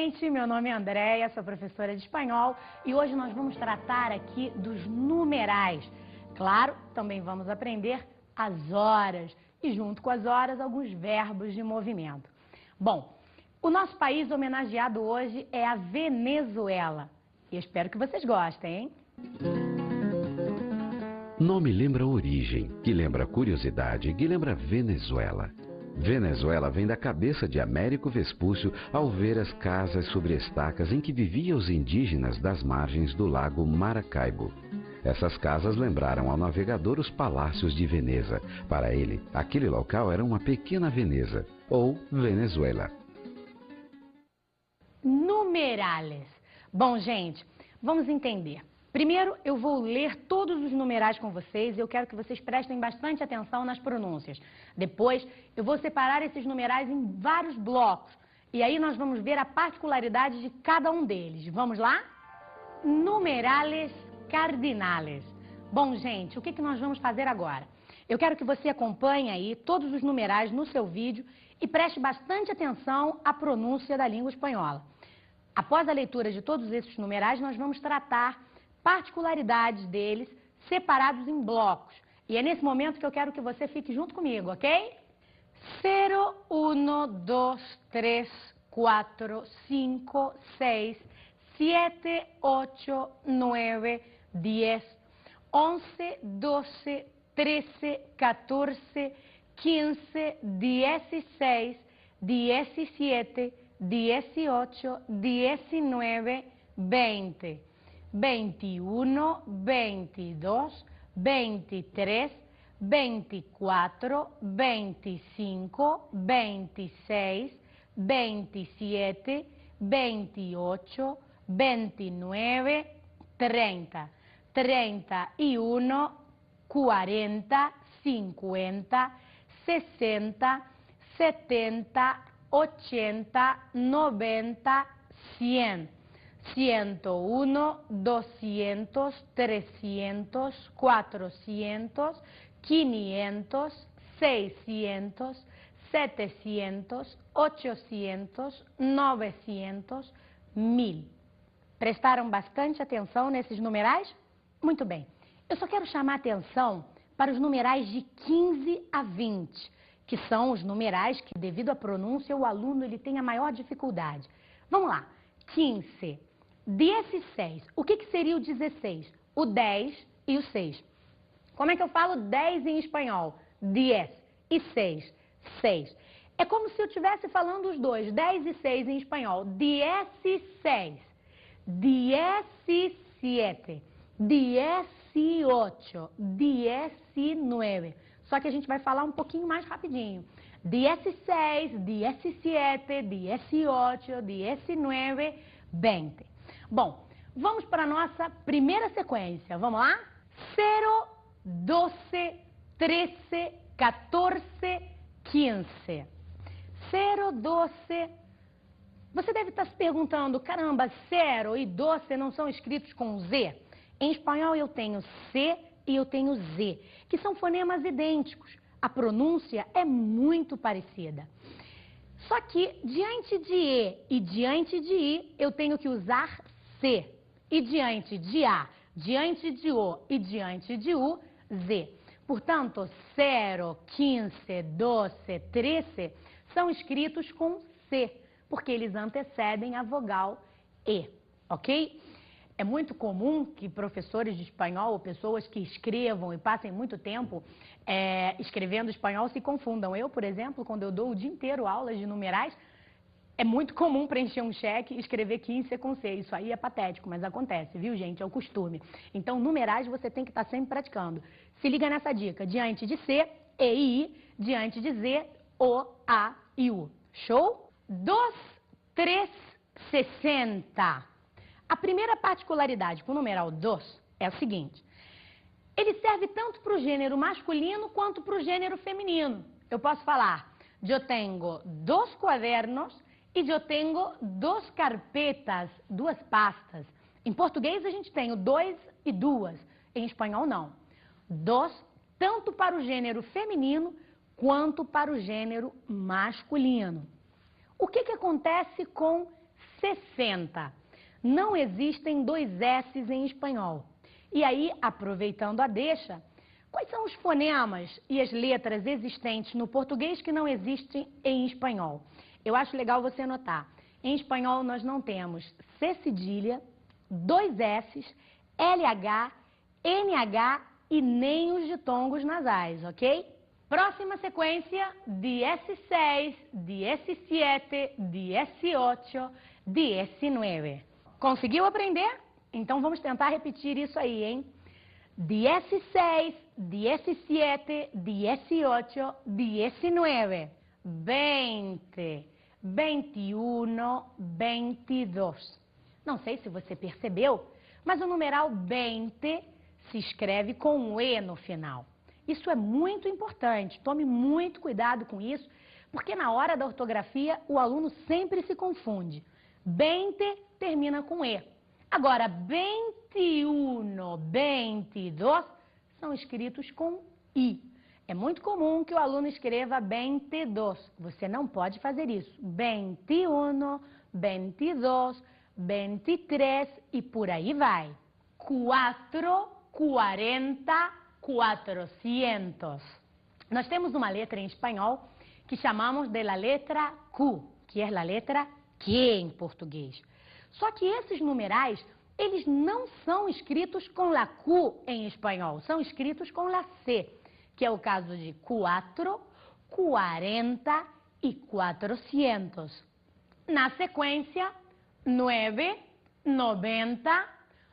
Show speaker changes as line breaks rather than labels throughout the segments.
gente, meu nome é Andréia, sou professora de espanhol e hoje nós vamos tratar aqui dos numerais. Claro, também vamos aprender as horas e junto com as horas alguns verbos de movimento. Bom, o nosso país homenageado hoje é a Venezuela e espero que vocês gostem, hein?
Nome lembra origem, que lembra curiosidade, que lembra Venezuela. Venezuela vem da cabeça de Américo Vespúcio ao ver as casas sobre estacas em que viviam os indígenas das margens do lago Maracaibo. Essas casas lembraram ao navegador os palácios de Veneza. Para ele, aquele local era uma pequena Veneza, ou Venezuela.
Numerales. Bom, gente, vamos entender. Primeiro, eu vou ler todos os numerais com vocês e eu quero que vocês prestem bastante atenção nas pronúncias. Depois, eu vou separar esses numerais em vários blocos e aí nós vamos ver a particularidade de cada um deles. Vamos lá? Numerales cardinales. Bom, gente, o que nós vamos fazer agora? Eu quero que você acompanhe aí todos os numerais no seu vídeo e preste bastante atenção à pronúncia da língua espanhola. Após a leitura de todos esses numerais, nós vamos tratar particularidades deles separados em blocos. E é nesse momento que eu quero que você fique junto comigo, ok? 0, 1, 2, 3, 4, 5, 6, 7, 8, 9, 10, 11, 12, 13, 14, 15, 16, 17, 18, 19, 20. 21, 22, 23, 24, 25, 26, 27, 28, 29, 30, 31, 40, 50, 60, 70, 80, 90, 100. 101, 200, 300, 400, 500, 600, 700, 800, 900, 1000. Prestaram bastante atenção nesses numerais? Muito bem. Eu só quero chamar atenção para os numerais de 15 a 20, que são os numerais que, devido à pronúncia, o aluno ele tem a maior dificuldade. Vamos lá. 15. 16. O que seria o 16? O 10 e o 6. Como é que eu falo 10 em espanhol? 10 e 6. 6. É como se eu estivesse falando os dois, 10 e 6 em espanhol. 16. 17. 18. 19. Só que a gente vai falar um pouquinho mais rapidinho. 16, 17, 18, 19, 20. Bom, vamos para a nossa primeira sequência. Vamos lá? 0, 12, 13, 14, 15. 0, 12. Você deve estar se perguntando, caramba, 0 e 12 não são escritos com Z? Em espanhol eu tenho C e eu tenho Z, que são fonemas idênticos. A pronúncia é muito parecida. Só que diante de E e diante de I, eu tenho que usar C. E diante de A, diante de O e diante de U, Z. Portanto, 0, 15, 12, 13 são escritos com C, porque eles antecedem a vogal E, ok? É muito comum que professores de espanhol ou pessoas que escrevam e passem muito tempo escrevendo espanhol se confundam. Eu, por exemplo, quando eu dou o dia inteiro aulas de numerais, é muito comum preencher um cheque e escrever 15 com C. Isso aí é patético, mas acontece, viu, gente? É o costume. Então, numerais você tem que estar sempre praticando. Se liga nessa dica. Diante de C, E e I. Diante de Z, O, A e U. Show? 2, 3, 60. A primeira particularidade com o numeral 2 é o seguinte. Ele serve tanto para o gênero masculino quanto para o gênero feminino. Eu posso falar, eu tenho 2 quadernos e eu tenho 2 carpetas, 2 pastas. Em português a gente tem o 2 e 2. Em espanhol não. 2 tanto para o gênero feminino quanto para o gênero masculino. O que acontece com 60. Não existem dois S's em espanhol. E aí, aproveitando a deixa, quais são os fonemas e as letras existentes no português que não existem em espanhol? Eu acho legal você notar. Em espanhol nós não temos C cedilha, dois S's, LH, NH e nem os ditongos nasais, ok? Próxima sequência, 16, 17, 18, 19. Conseguiu aprender? Então vamos tentar repetir isso aí, hein? 16, 17, 18, 19, 20, 21, 22. Não sei se você percebeu, mas o numeral 20 se escreve com um E no final. Isso é muito importante, tome muito cuidado com isso, porque na hora da ortografia o aluno sempre se confunde. 20 termina com E. Agora, 21, 22 são escritos com I. É muito comum que o aluno escreva 22. Você não pode fazer isso. 21, 22, 23 e por aí vai. 4, 40, 400. Nós temos uma letra em espanhol que chamamos de la letra Q, que é a letra Q em português. Só que esses numerais, eles não são escritos com la Q em espanhol, são escritos com la C, que é o caso de 4, 40 e 400. Na sequência, 9, 90,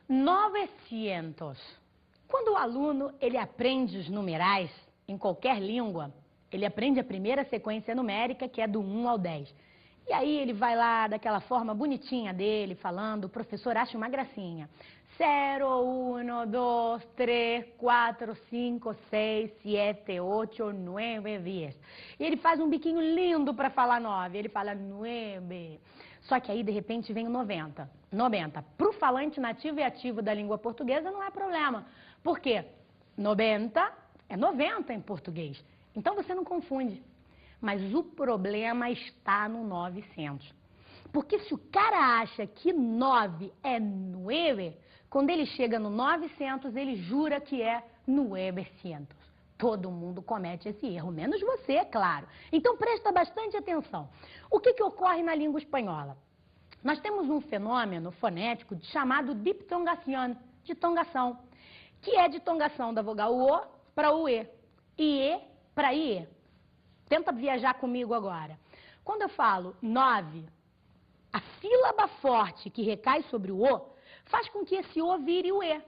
900. Quando o aluno ele aprende os numerais em qualquer língua, ele aprende a primeira sequência numérica, que é do 1 ao 10. E aí ele vai lá daquela forma bonitinha dele, falando, o professor acha uma gracinha. 0, 1, 2, 3, 4, 5, 6, 7, 8, 9, 10. E ele faz um biquinho lindo para falar 9, ele fala 9. Só que aí, de repente, vem o 90. 90. Para o falante nativo e ativo da língua portuguesa não é problema. Por quê? 90 é 90 em português. Então você não confunde. Mas o problema está no 900. Porque se o cara acha que 9 é 9, quando ele chega no 900, ele jura que é 900. Todo mundo comete esse erro, menos você, é claro. Então presta bastante atenção. O que ocorre na língua espanhola? Nós temos um fenômeno fonético chamado diptongação, ditongação, que é ditongação da vogal O para o E para IE. Tenta viajar comigo agora. Quando eu falo 9, a sílaba forte que recai sobre o O faz com que esse O vire o E.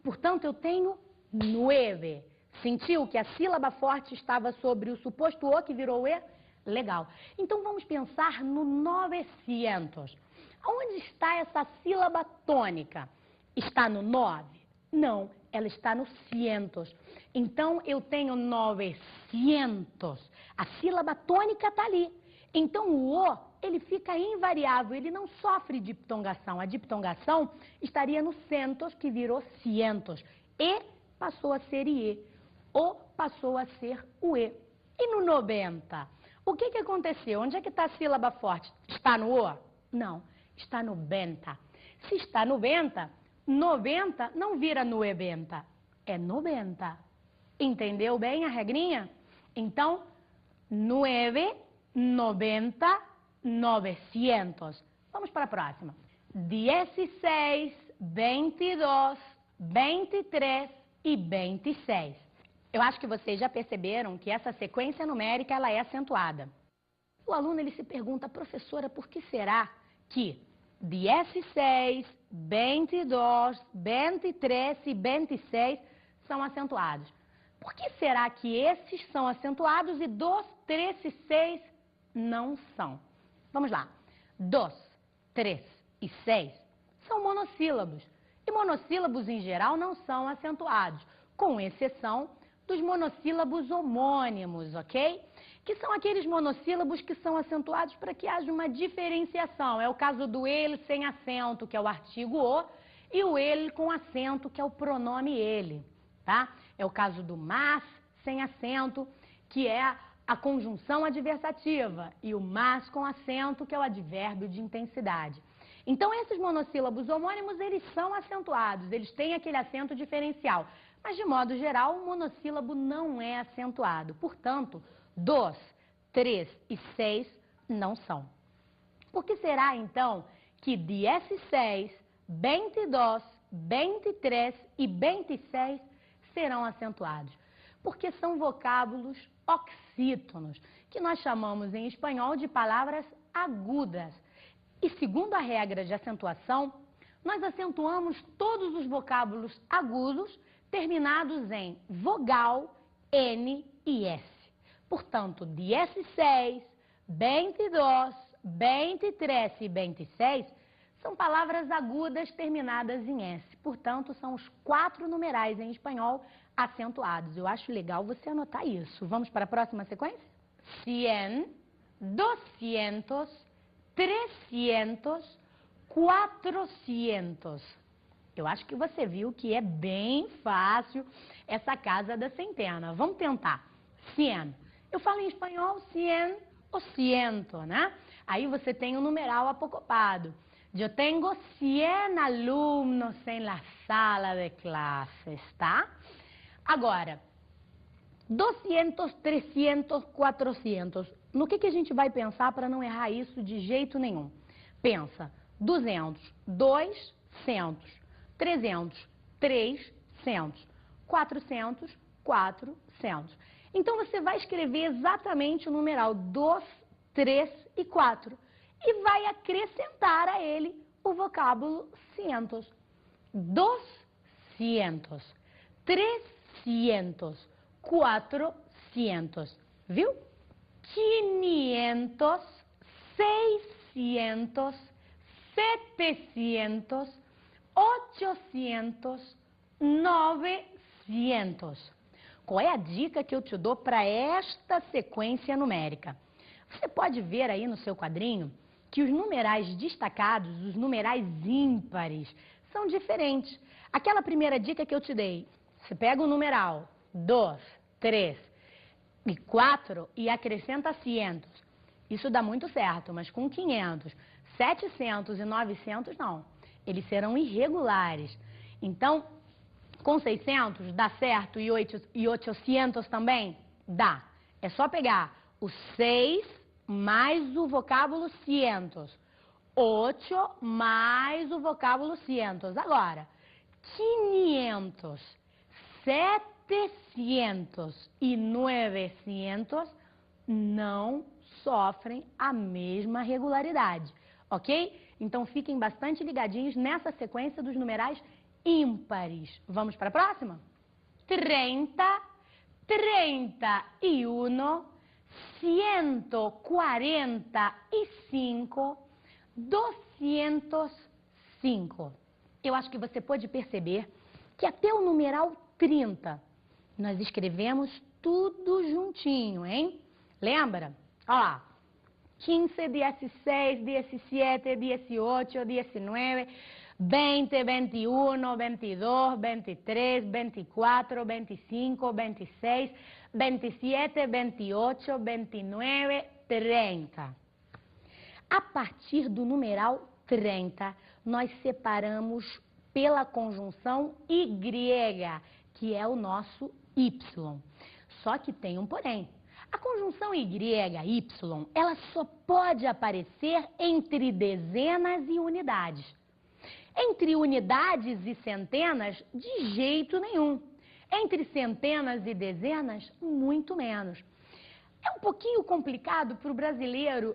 Portanto, eu tenho 9. Sentiu que a sílaba forte estava sobre o suposto O que virou E? Legal. Então, vamos pensar no 900. Onde está essa sílaba tônica? Está no 9? Não, ela está no cientos. Então, eu tenho 900. A sílaba tônica está ali. Então, o O, ele fica invariável, ele não sofre diptongação. A diptongação estaria no centos, que virou cientos. E passou a ser IE. O passou a ser o E. E no 90? O que aconteceu? Onde é que está a sílaba forte? Está no O? Não, está no benta. Se está no benta, 90 não vira nuebenta, é 90. Entendeu bem a regrinha? Então, 9, 90, 900. Vamos para a próxima. 16, 22, 23 e 26. Eu acho que vocês já perceberam que essa sequência numérica ela é acentuada. O aluno ele se pergunta, professora, por que será que 16, 22, 23 e 26 são acentuados? Por que será que esses são acentuados e 2, 3 e 6 não são? Vamos lá. 2, 3 e 6 são monossílabos. E monossílabos, em geral, não são acentuados, com exceção dos monossílabos homônimos, ok? Que são aqueles monossílabos que são acentuados para que haja uma diferenciação. É o caso do ele sem acento, que é o artigo o, e o ele com acento, que é o pronome ele, tá? É o caso do mas sem acento, que é a conjunção adversativa, e o mas com acento, que é o advérbio de intensidade. Então, esses monossílabos homônimos, eles são acentuados, eles têm aquele acento diferencial. Mas, de modo geral, o monossílabo não é acentuado. Portanto, 2, 3 e 6 não são. Por que será, então, que 16, 22, 23 e 26 serão acentuados? Porque são vocábulos oxítonos, que nós chamamos em espanhol de palavras agudas. E segundo a regra de acentuação, nós acentuamos todos os vocábulos agudos terminados em vogal, N e S. Portanto, 16, 22, 23 e 26 são palavras agudas terminadas em S. Portanto, são os 4 numerais em espanhol acentuados. Eu acho legal você anotar isso. Vamos para a próxima sequência? 100, 200, 300, 400. Eu acho que você viu que é bem fácil essa casa da centena. Vamos tentar. 100. Eu falo em espanhol 100 ou 100, né? Aí você tem o numeral apocopado. Eu tenho 100 alunos em la sala de clases, tá? Agora, 200, 300, 400. No que a gente vai pensar para não errar isso de jeito nenhum? Pensa, 200, 200, 300, 300, 400, 400. Então, você vai escrever exatamente o numeral 2, 3 e 4 e vai acrescentar a ele o vocábulo cientos. 200, 300, 400, viu? 500, 600, 700, 800, 900. Qual é a dica que eu te dou para esta sequência numérica? Você pode ver aí no seu quadrinho que os numerais destacados, os numerais ímpares, são diferentes. Aquela primeira dica que eu te dei, você pega o numeral 2, 3 e 4 e acrescenta 100. Isso dá muito certo, mas com 500, 700 e 900 não. Eles serão irregulares. Então, com 600 dá certo e 800 também? Dá. É só pegar o 6 mais o vocábulo cientos. 8 mais o vocábulo cientos. Agora, 500, 700 e 900 não sofrem a mesma regularidade, ok? Então, fiquem bastante ligadinhos nessa sequência dos numerais ímpares. Vamos para a próxima? 30, 31, 145, 205. Eu acho que você pode perceber que até o numeral 30 nós escrevemos tudo juntinho, hein? Lembra? Ó lá. 15, 16, 17, 18, 19, 20, 21, 22, 23, 24, 25, 26, 27, 28, 29, 30. A partir do numeral 30, nós separamos pela conjunção Y, que é o nosso Y. Só que tem um porém. A conjunção Y, ela só pode aparecer entre dezenas e unidades. Entre unidades e centenas, de jeito nenhum. Entre centenas e dezenas, muito menos. É um pouquinho complicado para o brasileiro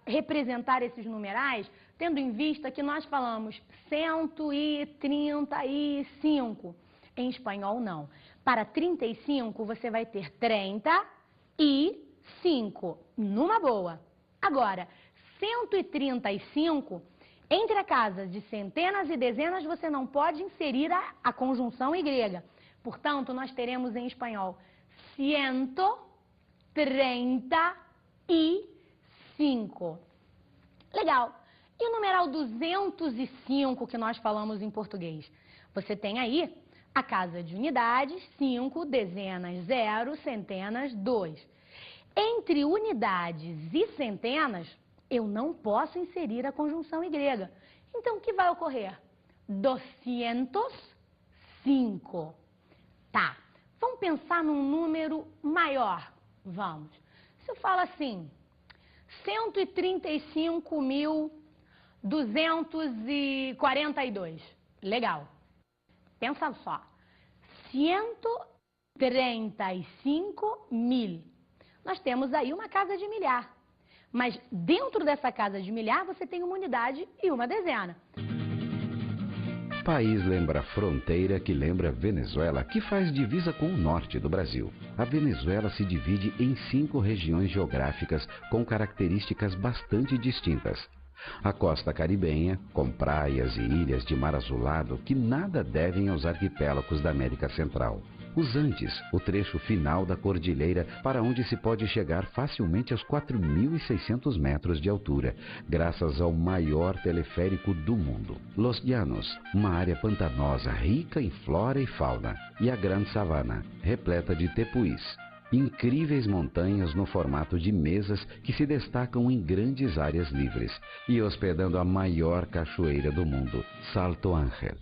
representar esses numerais, tendo em vista que nós falamos 135. Em espanhol, não. Para 35, você vai ter 30 e 5, numa boa. Agora, 135, entre a casa de centenas e dezenas, você não pode inserir a conjunção Y. Portanto, nós teremos em espanhol 135. Legal. E o numeral 205 que nós falamos em português? Você tem aí a casa de unidades, 5, dezenas, 0, centenas, 2. Entre unidades e centenas, eu não posso inserir a conjunção Y. Então, o que vai ocorrer? 205. Tá, vamos pensar num número maior. Vamos. Se eu falo assim, 135.242. Legal. Pensa só. 135 mil. Nós temos aí uma casa de milhar. Mas dentro dessa casa de milhar, você tem uma unidade e uma dezena.
País lembra fronteira que lembra Venezuela, que faz divisa com o norte do Brasil. A Venezuela se divide em 5 regiões geográficas com características bastante distintas. A costa caribenha, com praias e ilhas de mar azulado que nada devem aos arquipélagos da América Central. Os Andes, o trecho final da cordilheira para onde se pode chegar facilmente aos 4.600 metros de altura, graças ao maior teleférico do mundo. Los Llanos, uma área pantanosa rica em flora e fauna. E a Gran Sabana, repleta de tepuís. Incríveis montanhas no formato de mesas que se destacam em grandes áreas livres. E hospedando a maior cachoeira do mundo, Salto Ángel.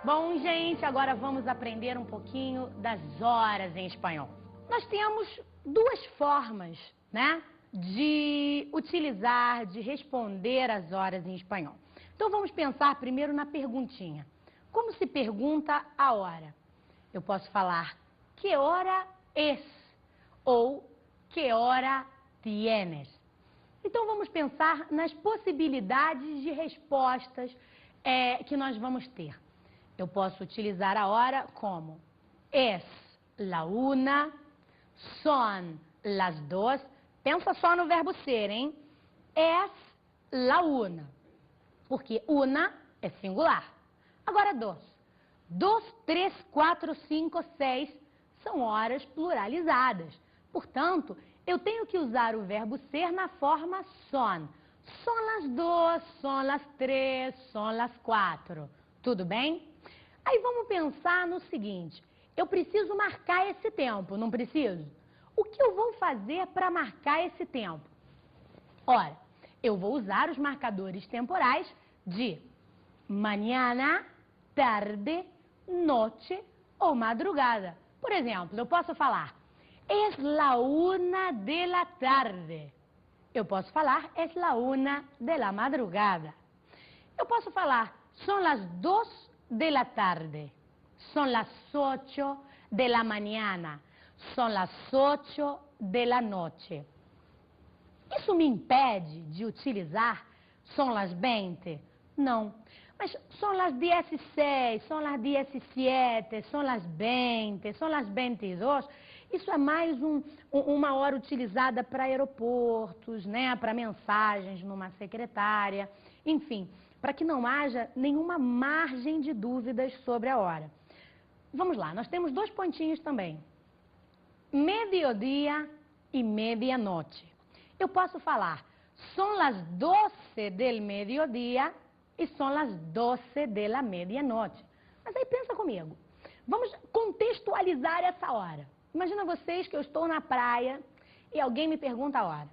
Bom, gente, agora vamos aprender um pouquinho das horas em espanhol. Nós temos 2 formas, né, de utilizar, de responder as horas em espanhol. Então, vamos pensar primeiro na perguntinha. Como se pergunta a hora? Eu posso falar, que hora es? Ou, que hora tienes? Então, vamos pensar nas possibilidades de respostas que nós vamos ter. Eu posso utilizar a hora como es la una, son las dos. Pensa só no verbo ser, hein? Es la una. Porque una é singular. Agora dos. 2, 3, 4, 5, 6 são horas pluralizadas. Portanto, eu tenho que usar o verbo ser na forma son. Son las dos, son las tres, son las quatro. Tudo bem? Aí vamos pensar no seguinte, eu preciso marcar esse tempo, não preciso? O que eu vou fazer para marcar esse tempo? Ora, eu vou usar os marcadores temporais de mañana, tarde, noche ou madrugada. Por exemplo, eu posso falar, es la una de la tarde. Eu posso falar, es la una de la madrugada. Eu posso falar, son las 2 de la tarde, son las 8 de la mañana, son las 8 de la noche. Isso me impede de utilizar son las 20? Não. Mas son las 16, son las 17, son las 20, son las 22, isso é mais uma hora utilizada para aeroportos, né, para mensagens numa secretária, enfim, para que não haja nenhuma margem de dúvidas sobre a hora. Vamos lá, nós temos 2 pontinhos também. Mediodía e medianoche. Eu posso falar, son las 12 del mediodía e son las 12 de la medianoche. Mas aí pensa comigo, vamos contextualizar essa hora. Imagina vocês que eu estou na praia e alguém me pergunta a hora.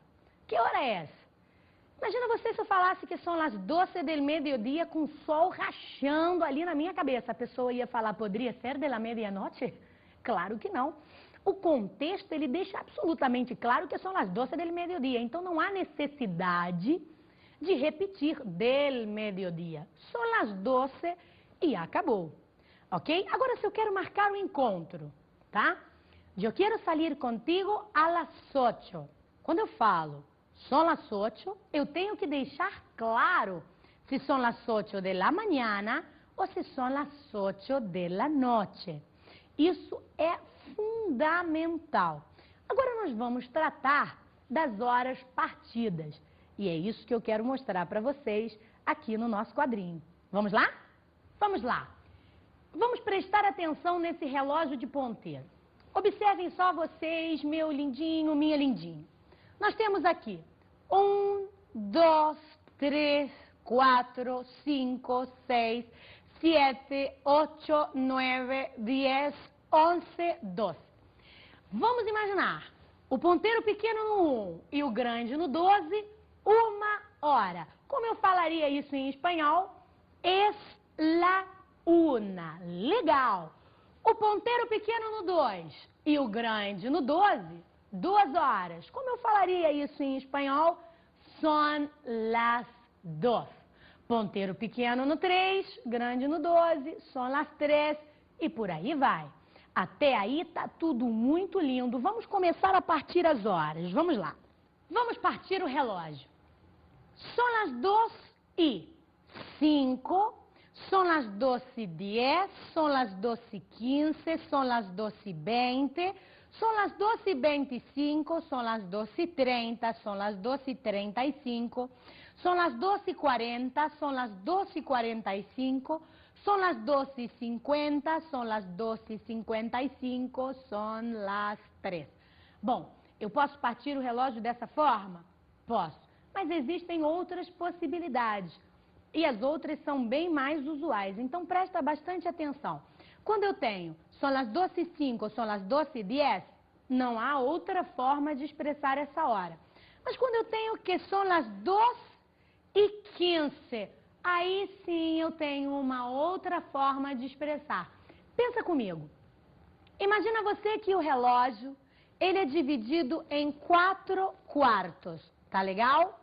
Que hora é essa? Imagina você se eu falasse que são as 12 del mediodía com o sol rachando ali na minha cabeça. A pessoa ia falar, poderia ser de la medianoche? Claro que não. O contexto, ele deixa absolutamente claro que são as 12 del mediodía. Então, não há necessidade de repetir del mediodía. São as 12 e acabou. Ok? Agora, se eu quero marcar um encontro, tá? Eu quero sair contigo a las 8. Quando eu falo son las 8, eu tenho que deixar claro se son las 8 de la mañana ou se son las 8 de la noche. Isso é fundamental. Agora nós vamos tratar das horas partidas. E é isso que eu quero mostrar para vocês aqui no nosso quadrinho. Vamos lá? Vamos lá. Vamos prestar atenção nesse relógio de ponteiro. Observem só vocês, meu lindinho, minha lindinha. Nós temos aqui 1, 2, 3, 4, 5, 6, 7, 8, 9, 10, 11, 12. Vamos imaginar o ponteiro pequeno no 1 e o grande no 12 uma hora. Como eu falaria isso em espanhol? Es la una. Legal. O ponteiro pequeno no 2 e o grande no 12, 2 horas. Como eu falaria isso em espanhol? Son las 2. Ponteiro pequeno no 3, grande no 12, son las 3 e por aí vai. Até aí tá tudo muito lindo. Vamos começar a partir as horas. Vamos lá. Vamos partir o relógio. Son las 2:05, son las 2:10, son las 2:15, son las 2:20, son las 2:25, son las 2:30, son las 2:35, son las 2:40, son las 2:45, son las 2:50, son las 2:55, son las 3. Bom, eu posso partir o relógio dessa forma? Posso, mas existem outras possibilidades. E as outras são bem mais usuais, então presta bastante atenção. Quando eu tenho son las 2:05, son las 2:10, não há outra forma de expressar essa hora. Mas quando eu tenho que son las 2:15, aí sim eu tenho uma outra forma de expressar. Pensa comigo. Imagina você que o relógio, ele é dividido em 4 quartos, tá legal?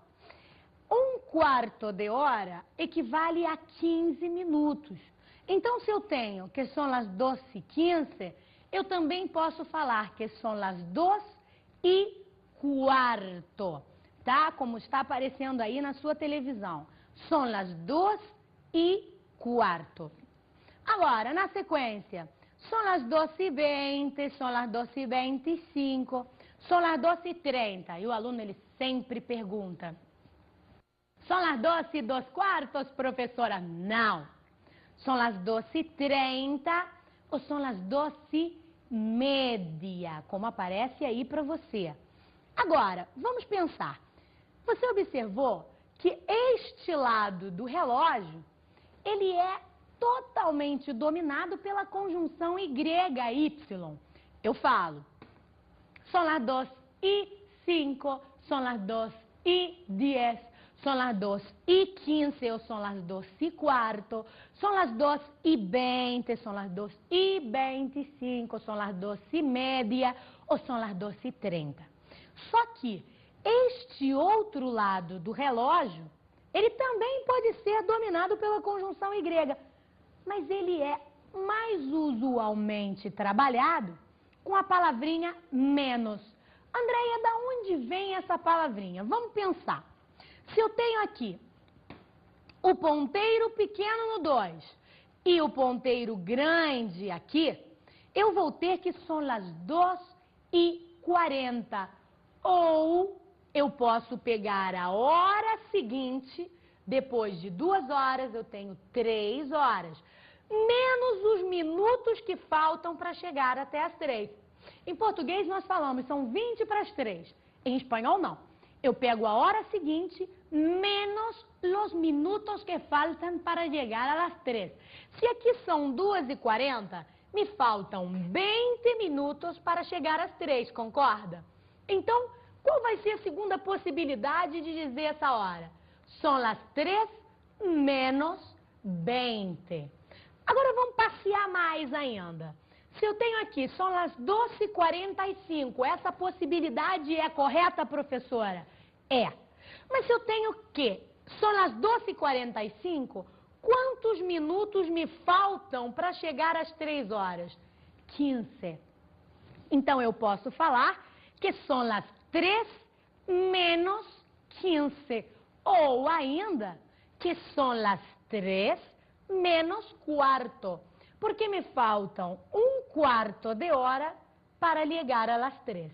1 quarto de hora equivale a 15 minutos. Então, se eu tenho que son las 2:15, eu também posso falar que son las 2:15, tá? Como está aparecendo aí na sua televisão. Son las 2:15. Agora, na sequência, son las 2:20, son las 2:25, son las 2:30. E o aluno, ele sempre pergunta: son las 2:15, professora? Não. Son las 2:30 ou son las 2:30, como aparece aí para você. Agora, vamos pensar. Você observou que este lado do relógio, ele é totalmente dominado pela conjunção YY. Eu falo, son las 2:05, son las 2:10, son las 2:15 ou son las 2:15, son las 2:20, son las 2:25, son las 2:30 ou son las 2:30. Só que este outro lado do relógio, ele também pode ser dominado pela conjunção Y, mas ele é mais usualmente trabalhado com a palavrinha menos. Andréia, da onde vem essa palavrinha? Vamos pensar. Se eu tenho aqui o ponteiro pequeno no 2 e o ponteiro grande aqui, eu vou ter que son las 2:40. Ou eu posso pegar a hora seguinte, depois de 2 horas eu tenho 3 horas, menos os minutos que faltam para chegar até as 3. Em português nós falamos, são 20 para as 3. Em espanhol não. Eu pego a hora seguinte, menos os minutos que faltam para chegar a las 3. Se aqui são 2:40, me faltam 20 minutos para chegar às 3, concorda? Então, qual vai ser a segunda possibilidade de dizer essa hora? Son las 3 menos 20. Agora vamos passear mais ainda. Se eu tenho aqui, son las 2:45, essa possibilidade é correta, professora? É. Mas se eu tenho que, son las 2:45, quantos minutos me faltam para chegar às 3 horas? 15. Então eu posso falar que son las 3 menos 15. Ou ainda, que son las 3 menos quarto. Porque me faltam 1 quarto de hora para chegar a las 3.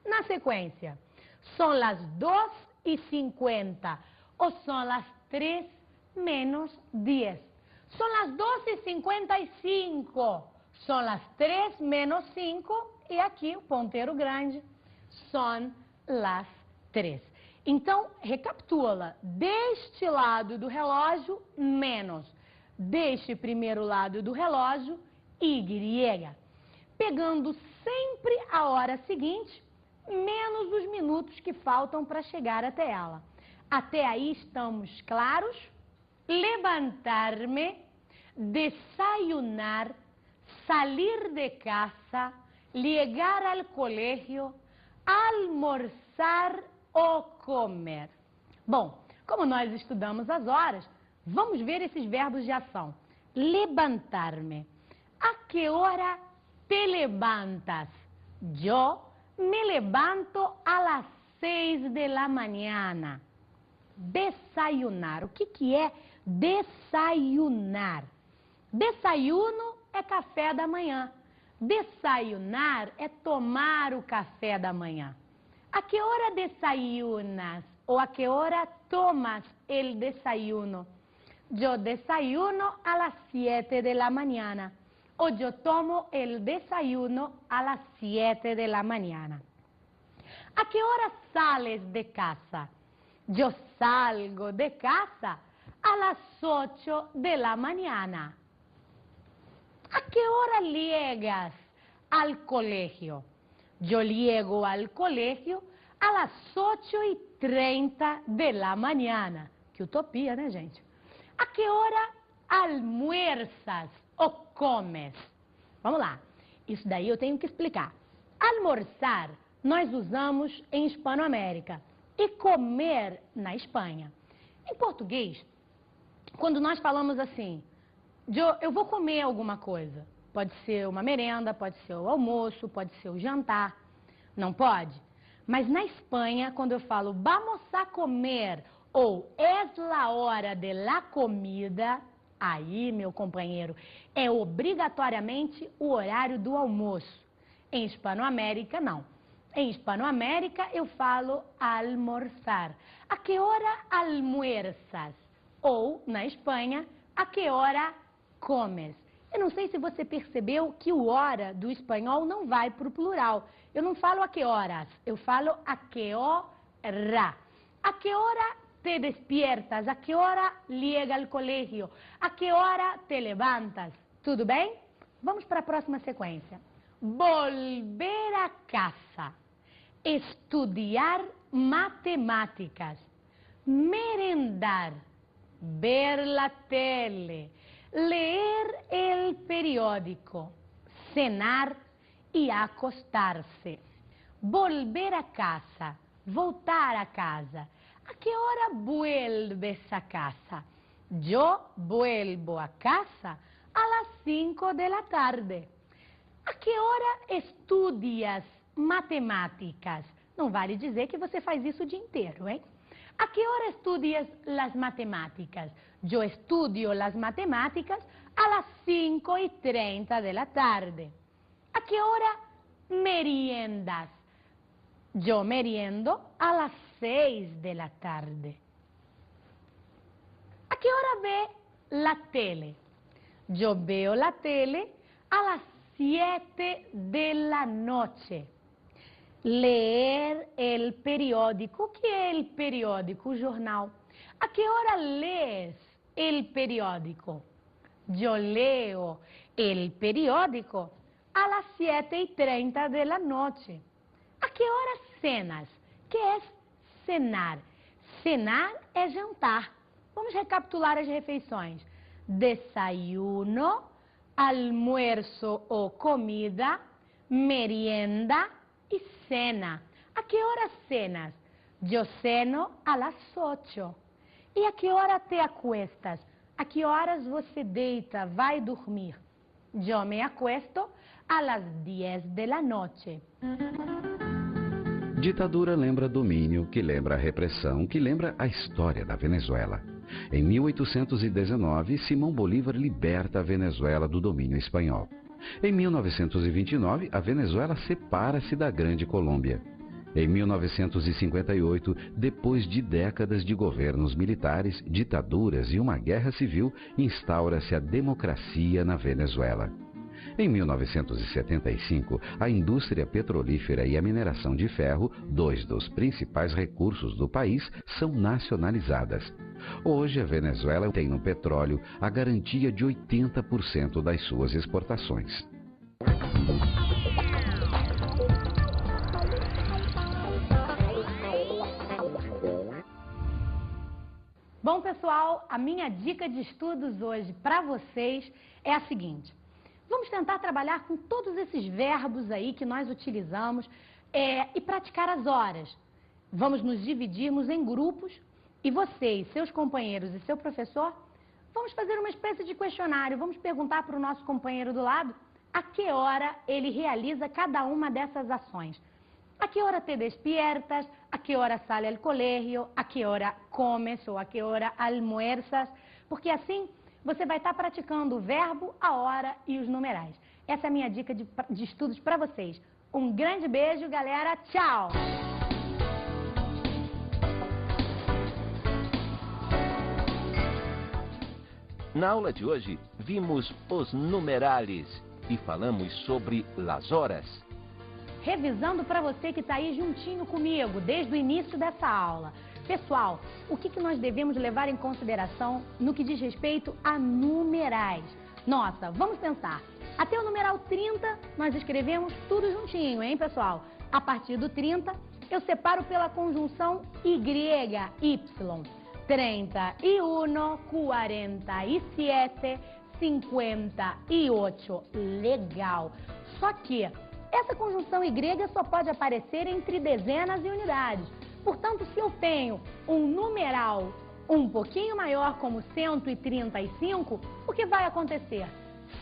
Na sequência, son las 2:50 ou son las 3 menos 10. Son las 2:55, son las 3 menos 5 e aqui o ponteiro grande, son las 3. Então, recapitula, deste lado do relógio, menos, deste primeiro lado do relógio, Y. Pegando sempre a hora seguinte, menos os minutos que faltam para chegar até ela. Até aí estamos claros? Levantar-me, desayunar, salir de casa, llegar al colegio, almorzar ou comer. Bom, como nós estudamos as horas, vamos ver esses verbos de ação. Levantar-me. ¿A qué hora te levantas? Yo me levanto a las 6 de la mañana. Desayunar. O que é desayunar? Desayuno é café da manhã. Desayunar é tomar o café da manhã. ¿A qué hora desayunas? ¿O a qué hora tomas el desayuno? Yo desayuno a las 7 de la mañana. O yo tomo el desayuno a las 7 de la mañana. ¿A qué hora sales de casa? Yo salgo de casa a las 8 de la mañana. ¿A qué hora llegas al colegio? Yo llego al colegio a las 8:30 de la mañana. Que utopia, né, gente? A que hora almuerzas ou comes? Vamos lá. Isso daí eu tenho que explicar. Almorzar nós usamos em Hispanoamérica e comer na Espanha. Em português, quando nós falamos assim, eu vou comer alguma coisa. Pode ser uma merenda, pode ser o almoço, pode ser o jantar. Não pode? Mas na Espanha, quando eu falo vamos a comer ou es la hora de la comida, aí, meu companheiro, é obrigatoriamente o horário do almoço. Em Hispanoamérica, não. Em Hispanoamérica, eu falo almorzar. A que hora almuerzas? Ou, na Espanha, a que hora comes? Eu não sei se você percebeu que o hora do espanhol não vai para o plural. Eu não falo a que horas, eu falo a que hora. A que hora te despiertas? A que hora llega al colegio? A que hora te levantas? Tudo bem? Vamos para a próxima sequência. Volver a casa. Estudiar matemáticas. Merendar. Ver la tele. Leer el periódico. Cenar e acostar-se. Volver a casa. Voltar a casa. ¿A qué hora vuelves a casa? Yo vuelvo a casa a las 5 de la tarde. ¿A que hora estudias matemáticas? Não vale dizer que você faz isso o dia inteiro, hein? ¿A que hora estudias las matemáticas? Yo estudio las matemáticas a las 5:30 de la tarde. ¿A qué hora meriendas? Yo meriendo a las 6 de la tarde. ¿A qué hora ve la tele? Yo veo la tele a las 7 de la noche. Leer el periódico. O que é el periódico? O jornal. ¿A qué hora lees el periódico? Yo leo el periódico a las 7:30 de la noche. ¿A que hora cenas? Que é cenar? Cenar é jantar. Vamos recapitular as refeições. Desayuno, almuerzo ou comida, merienda e cena. ¿A que hora cenas? Yo ceno a las 8. E a que hora te acuestas? A que horas você deita, vai dormir? Yo me acuesto a las 10 de la noche.
Ditadura lembra domínio, que lembra a repressão, que lembra a história da Venezuela. Em 1819, Simão Bolívar liberta a Venezuela do domínio espanhol. Em 1929, a Venezuela separa-se da Grande Colômbia. Em 1958, depois de décadas de governos militares, ditaduras e uma guerra civil, instaura-se a democracia na Venezuela. Em 1975, a indústria petrolífera e a mineração de ferro, dois dos principais recursos do país, são nacionalizadas. Hoje, a Venezuela tem no petróleo a garantia de 80% das suas exportações.
pessoal, a minha dica de estudos hoje para vocês é a seguinte. Vamos tentar trabalhar com todos esses verbos aí que nós utilizamos e praticar as horas. Vamos nos dividirmos em grupos e vocês, seus companheiros e seu professor, vamos fazer uma espécie de questionário. Vamos perguntar para o nosso companheiro do lado a que hora ele realiza cada uma dessas ações. A que hora te despiertas, a que hora sale al colegio, a que hora comes ou a que hora almuerzas, porque assim você vai estar praticando o verbo, a hora e os numerais. Essa é a minha dica de estudos para vocês. Um grande beijo, galera. Tchau!
Na aula de hoje, vimos os numerales e falamos sobre las horas.
Revisando para você que está aí juntinho comigo, desde o início dessa aula. Pessoal, o que nós devemos levar em consideração no que diz respeito a numerais? Nossa, vamos pensar. Até o numeral 30, nós escrevemos tudo juntinho, hein, pessoal? A partir do 30, eu separo pela conjunção Y. 31, 47, 58. Legal. Só que essa conjunção Y só pode aparecer entre dezenas e unidades. Portanto, se eu tenho um numeral um pouquinho maior, como 135, o que vai acontecer?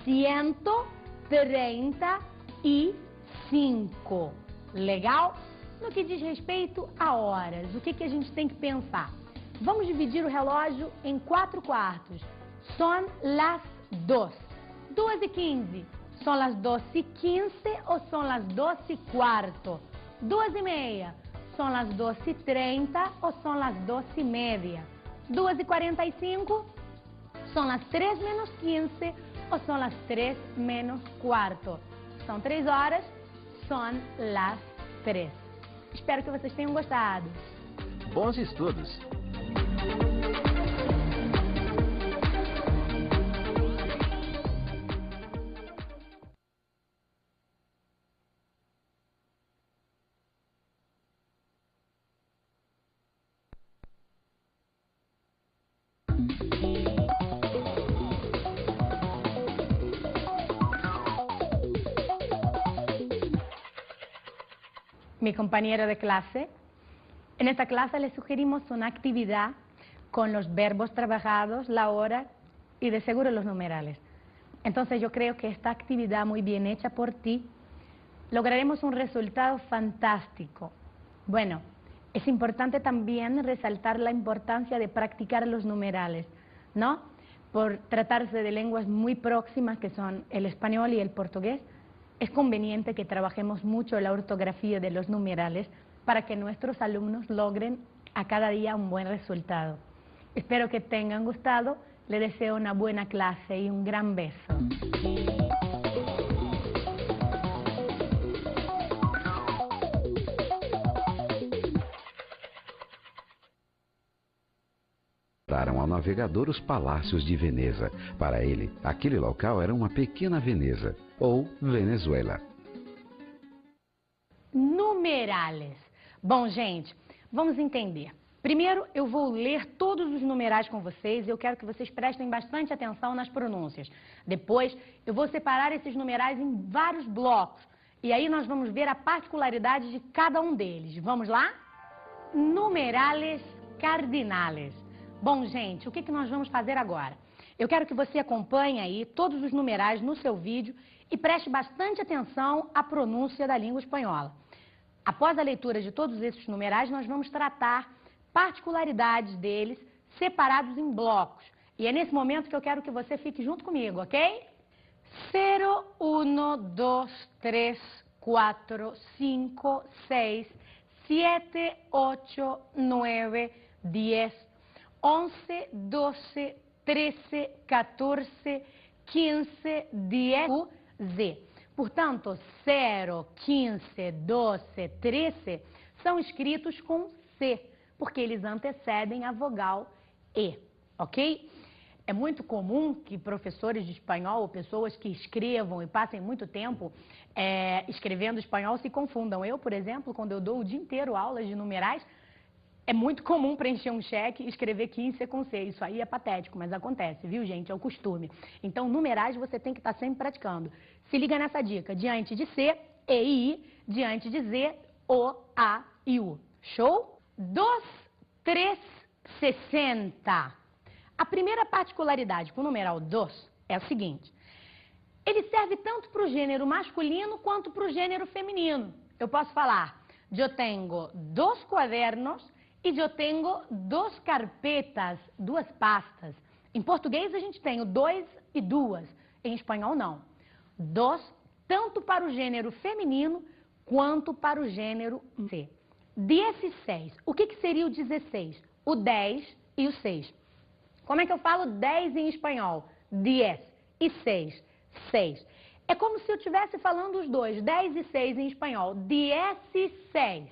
135. Legal? No que diz respeito a horas, o que a gente tem que pensar? Vamos dividir o relógio em 4 quartos. Son las 2. 2:15. Son las 2:15 ou son las 2:15? 2:30. Son las 2:30 ou son las 2:30? 2:45. Son las 3 menos 15 ou son las 3 menos quarto? São 3 horas, son las 3. Espero que vocês tenham gostado.
Bons estudos!
Mi compañero de clase. En esta clase les sugerimos una actividad con los verbos trabajados, la hora y de seguro los numerales. Entonces yo creo que esta actividad muy bien hecha por ti, lograremos un resultado fantástico. Bueno, es importante también resaltar la importancia de practicar los numerales, ¿no? Por tratarse de lenguas muy próximas que son el español y el portugués, es conveniente que trabajemos mucho la ortografía de los numerales para que nuestros alumnos logren a cada día un buen resultado. Espero que tengan gustado, les deseo una buena clase y un gran beso.
Mostraram ao navegador os palácios de Veneza. Para ele, aquele local era uma pequena Veneza, ou Venezuela.
Numerales. Bom, gente, vamos entender. Primeiro, eu vou ler todos os numerais com vocês e eu quero que vocês prestem bastante atenção nas pronúncias. Depois, eu vou separar esses numerais em vários blocos e aí nós vamos ver a particularidade de cada um deles. Vamos lá? Numerales cardinales. Bom, gente, o que nós vamos fazer agora? Eu quero que você acompanhe aí todos os numerais no seu vídeo e preste bastante atenção à pronúncia da língua espanhola. Após a leitura de todos esses numerais, nós vamos tratar particularidades deles separados em blocos. E é nesse momento que eu quero que você fique junto comigo, ok? 0, 1, 2, 3, 4, 5, 6, 7, 8, 9, 10, 11, 12, 13, 14, 15, 10, Z. Portanto, 0, 15, 12, 13 são escritos com C, porque eles antecedem a vogal E, ok? É muito comum que professores de espanhol ou pessoas que escrevam e passem muito tempo escrevendo espanhol se confundam. Eu, por exemplo, quando eu dou o dia inteiro aulas de numerais, É muito comum preencher um cheque e escrever 15 com C. Isso aí é patético, mas acontece, viu, gente? É o costume. Então, numerais você tem que estar sempre praticando. Se liga nessa dica. Diante de C, E e I. Diante de Z, O, A e U. Show? 2, 3, 60. A primeira particularidade com o numeral 2 é o seguinte. Ele serve tanto para o gênero masculino quanto para o gênero feminino. Eu posso falar, eu tenho 2 quadernos e eu tenho 2 carpetas, 2 pastas. Em português a gente tem o 2 e 2, em espanhol não. 2, tanto para o gênero feminino quanto para o gênero C. 16, o que seria o 16? O 10 e o 6. Como é que eu falo 10 em espanhol? 10 e 6, 6. É como se eu estivesse falando os dois, 10 e 6 em espanhol. 16,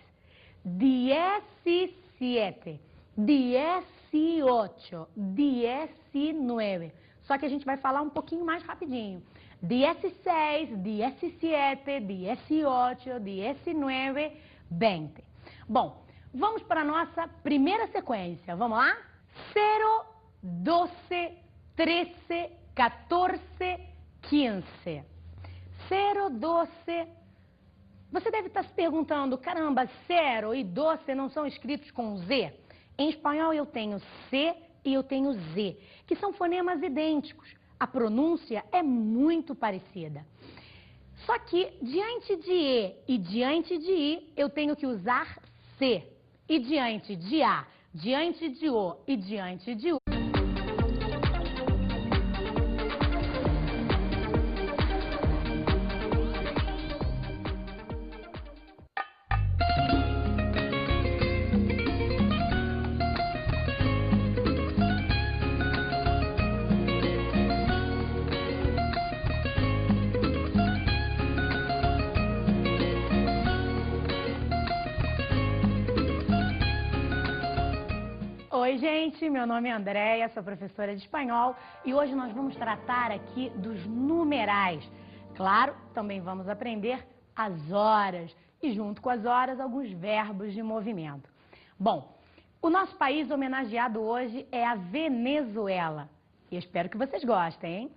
17, 18, 19. Só que a gente vai falar um pouquinho mais rapidinho. 16, 17, 18, 19, 20. Bom, vamos para a nossa primeira sequência. Vamos lá? 0, 12, 13, 14, 15. 0, 12. Você deve estar se perguntando, caramba, 0 e 12 não são escritos com Z? Em espanhol eu tenho C e eu tenho Z, que são fonemas idênticos. A pronúncia é muito parecida. Só que diante de E e diante de I eu tenho que usar C. E diante de A, diante de O e diante de U. Oi, gente, meu nome é Andréia, sou professora de espanhol e hoje nós vamos tratar aqui dos numerais. Claro, também vamos aprender as horas e junto com as horas alguns verbos de movimento. Bom, o nosso país homenageado hoje é a Venezuela e eu espero que vocês gostem, hein?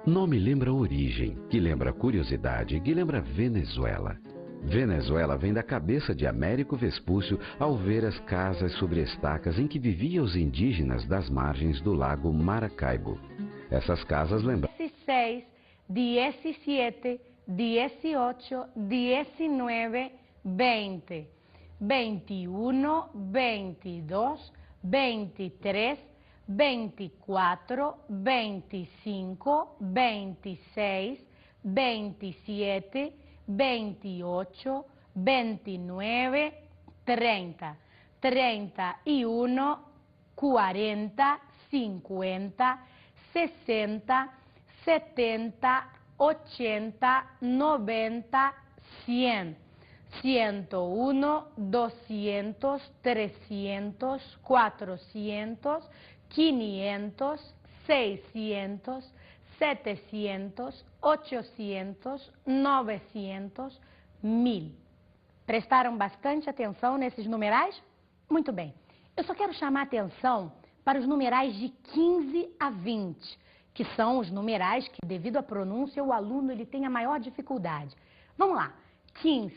Nome lembra origem, que lembra curiosidade, que lembra Venezuela. Venezuela vem da cabeça de Américo Vespúcio ao ver as casas sobre estacas em que viviam os indígenas das margens do lago Maracaibo. Essas casas lembram
16, 17, 18, 19, 20, 21, 22, 23, 24, 25, 26, 27, 28, 29, 30, 31, 40, 50, 60, 70, 80, 90, 100, 101, 200, 300, 400, 500, 600, 700, 800, 900, 1000. Prestaram bastante atenção nesses numerais? Muito bem. Eu só quero chamar a atenção para os numerais de 15 a 20, que são os numerais que, devido à pronúncia, o aluno ele tem a maior dificuldade. Vamos lá. 15.